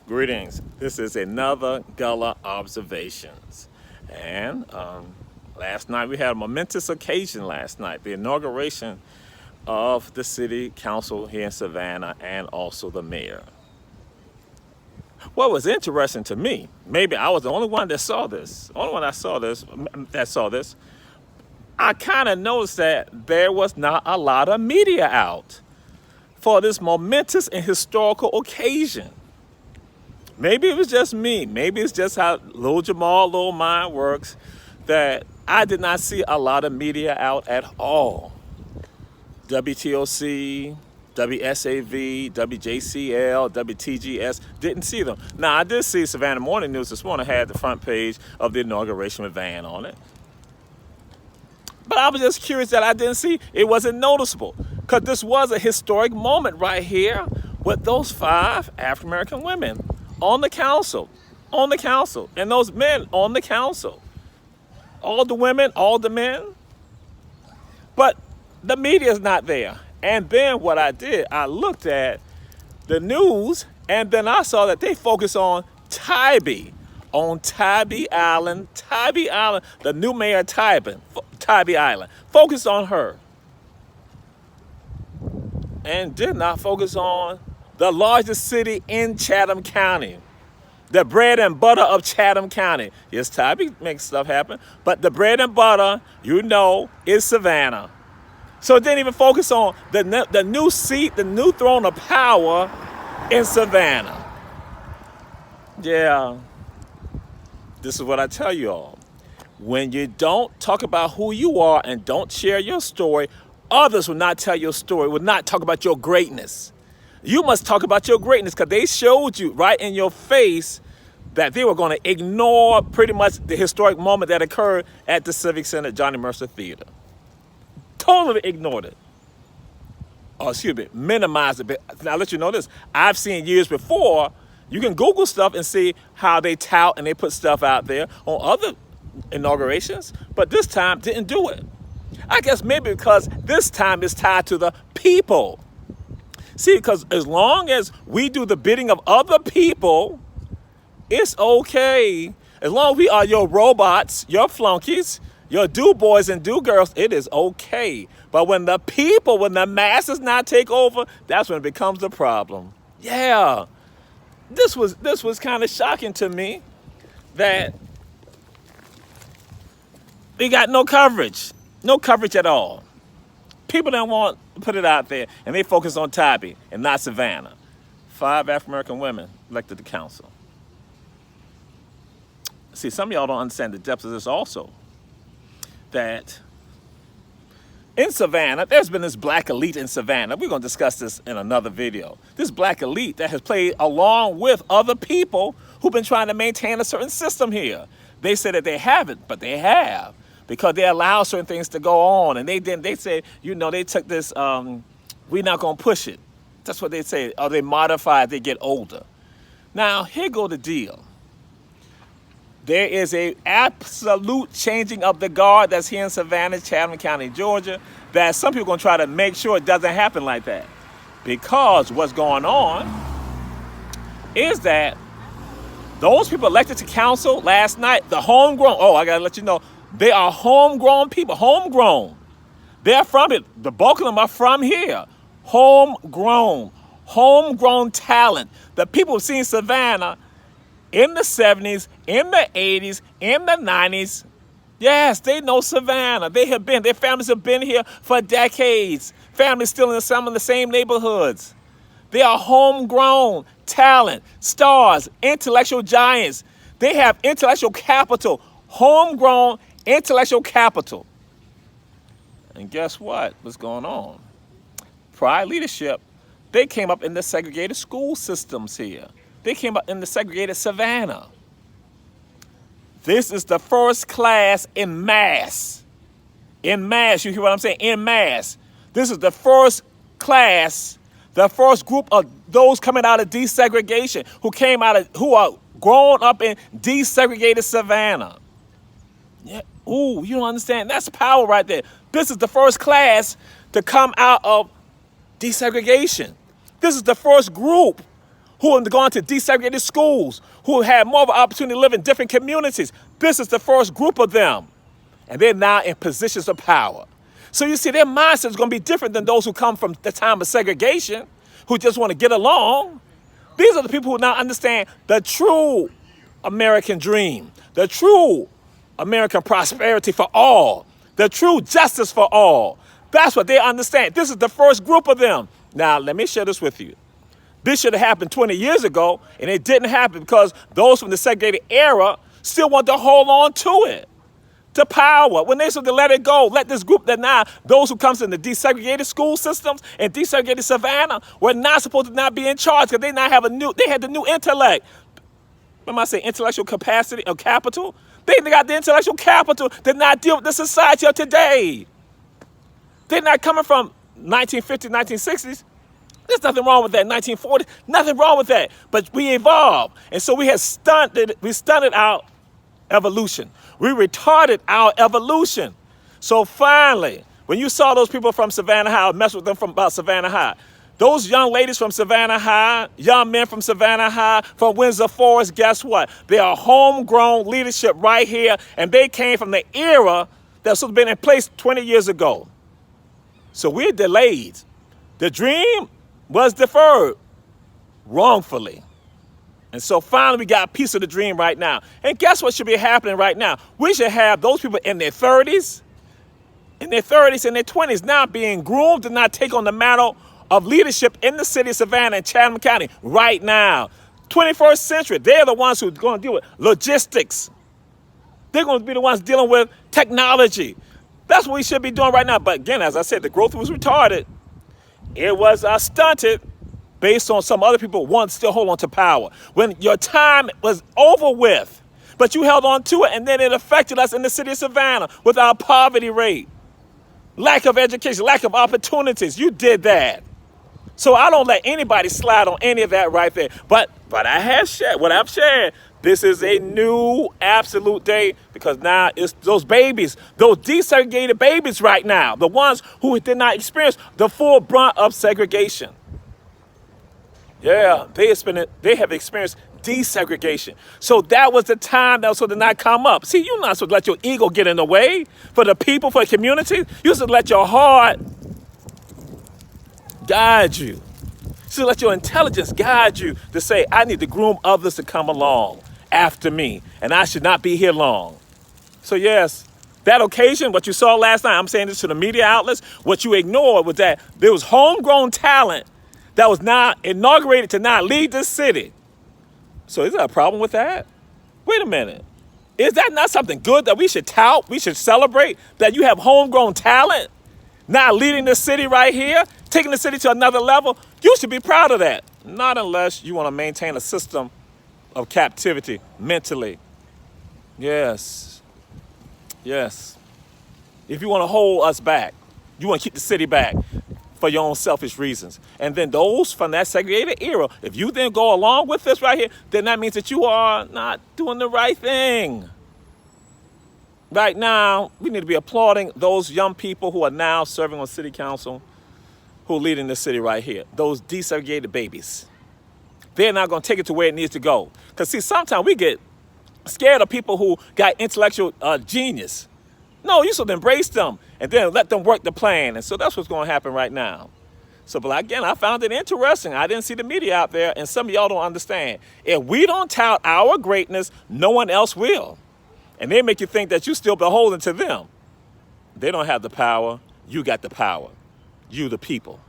Greetings. This is another Gullah Observations. And last night we had a momentous occasion last night, the inauguration of the city council here in Savannah and also the mayor. What was interesting to me, maybe I was the only one that saw this, I kind of noticed that there was not a lot of media out for this momentous and historical occasion. Maybe it was just me. Maybe it's just how little Jamal, little mind works, that I did not see a lot of media out at all. WTOC, WSAV, WJCL, WTGS, didn't see them. Now, I did see Savannah Morning News this morning had the front page of the inauguration van on it. But I was just curious that I didn't see, it wasn't noticeable. Because this was a historic moment right here with those 5 African-American women on the council, and those men on the council. All the women, all the men. But the media is not there. And then what I did, I looked at the news, and then I saw that they focus on Tybee Island, the new mayor of Tybee Island. Focused on her. And did not focus on the largest city in Chatham County, the bread and butter of Chatham County. Yes, Tybee makes stuff happen, but the bread and butter, is Savannah. So it didn't even focus on the new seat, the new throne of power in Savannah. Yeah, this is what I tell you all. When you don't talk about who you are and don't share your story, others will not tell your story, will not talk about your greatness. You must talk about your greatness, because they showed you right in your face that they were going to ignore pretty much the historic moment that occurred at the Civic Center Johnny Mercer Theater. Totally ignored it. Minimized it. Now, I'll let you know this. I've seen years before, you can Google stuff and see how they tout and they put stuff out there on other inaugurations, but this time didn't do it. I guess maybe because this time is tied to the people. See, because as long as we do the bidding of other people, it's okay. As long as we are your robots, your flunkies, your do-boys and do-girls, it is okay. But when the people, when the masses not take over, that's when it becomes a problem. Yeah, this was kind of shocking to me that we got no coverage at all. People don't want to put it out there, and they focus on Tybee and not Savannah. 5 African-American women elected to council. See, some of y'all don't understand the depth of this also. That in Savannah, there's been this black elite in Savannah. We're going to discuss this in another video. This black elite that has played along with other people who've been trying to maintain a certain system here. They say that they haven't, but they have. Because they allow certain things to go on, and they say, they took this, we're not gonna push it. That's what they say, or they modify as they get older. Now, here go the deal. There is a absolute changing of the guard that's here in Savannah, Chatham County, Georgia, that some people are gonna try to make sure it doesn't happen like that. Because what's going on is that those people elected to council last night, the homegrown, I gotta let you know, they are homegrown people, homegrown. They're from it. The bulk of them are from here. Homegrown talent. The people who've seen Savannah in the 70s, in the 80s, in the 90s. Yes, they know Savannah. Their families have been here for decades. Families still in some of the same neighborhoods. They are homegrown talent, stars, intellectual giants. They have intellectual capital, homegrown intellectual capital. And guess what was going on? Prior leadership, they came up in the segregated school systems here. They came up in the segregated Savannah. This is the first class in mass. In mass, you hear what I'm saying? In mass. This is the first class, the first group of those coming out of desegregation, who are grown up in desegregated Savannah. Yeah. Ooh, you don't understand. That's power right there. This is the first class to come out of desegregation. This is the first group who have gone to desegregated schools, who had more of an opportunity to live in different communities. This is the first group of them. And they're now in positions of power. So you see, their mindset is going to be different than those who come from the time of segregation, who just want to get along. These are the people who now understand the true American dream, the true American prosperity for all, the true justice for all. That's what they understand. This is the first group of them. Now, let me share this with you. This should have happened 20 years ago, and it didn't happen because those from the segregated era still want to hold on to it, to power. When they supposed to let it go, let this group that now, those who comes in the desegregated school systems and desegregated Savannah, were not supposed to not be in charge because they now have they had the new intellect. Remember I say intellectual capacity or capital? They got the intellectual capital to not deal with the society of today. They're not coming from 1950s, 1960s. There's nothing wrong with that. 1940s, nothing wrong with that. But we evolved. And so we stunted our evolution. We retarded our evolution. So finally, when you saw those people from Savannah High, I messed with them from about Savannah High. Those young ladies from Savannah High, young men from Savannah High, from Windsor Forest, guess what? They are homegrown leadership right here, and they came from the era that's been in place 20 years ago. So we're delayed. The dream was deferred wrongfully. And so finally we got a piece of the dream right now. And guess what should be happening right now? We should have those people in their 30s, and their 20s now being groomed to not take on the mantle of leadership in the city of Savannah and Chatham County right now. 21st century, they're the ones who are going to deal with logistics. They're going to be the ones dealing with technology. That's what we should be doing right now. But again, as I said, the growth was retarded. It was stunted based on some other people wanting to still hold on to power. When your time was over with, but you held on to it, and then it affected us in the city of Savannah with our poverty rate, lack of education, lack of opportunities. You did that. So I don't let anybody slide on any of that right there. But I have shared, what I've shared, this is a new absolute day because now it's those babies, those desegregated babies right now, the ones who did not experience the full brunt of segregation. Yeah, they have experienced desegregation. So that was the time that was supposed to not come up. See, you're not supposed to let your ego get in the way for the people, for the community. You're supposed to let your heart guide you. So let your intelligence guide you to say, I need to groom others to come along after me, and I should not be here long. So yes, that occasion, what you saw last night, I'm saying this to the media outlets, what you ignored was that there was homegrown talent that was now inaugurated to now lead this city. So is there a problem with that? Wait a minute. Is that not something good that we should tout, we should celebrate, that you have homegrown talent now leading the city right here, taking the city to another level? You should be proud of that. Not unless you want to maintain a system of captivity mentally. Yes. Yes. If you want to hold us back, you want to keep the city back for your own selfish reasons. And then those from that segregated era, if you then go along with this right here, then that means that you are not doing the right thing. Right now, we need to be applauding those young people who are now serving on city council, who are leading the city right here. Those desegregated babies. They're not going to take it to where it needs to go. Because see, sometimes we get scared of people who got intellectual genius. No, you should embrace them and then let them work the plan. And so that's what's going to happen right now. So, but again, I found it interesting. I didn't see the media out there, and some of y'all don't understand. If we don't tout our greatness, no one else will. And they make you think that you're still beholden to them. They don't have the power. You got the power. You, the people.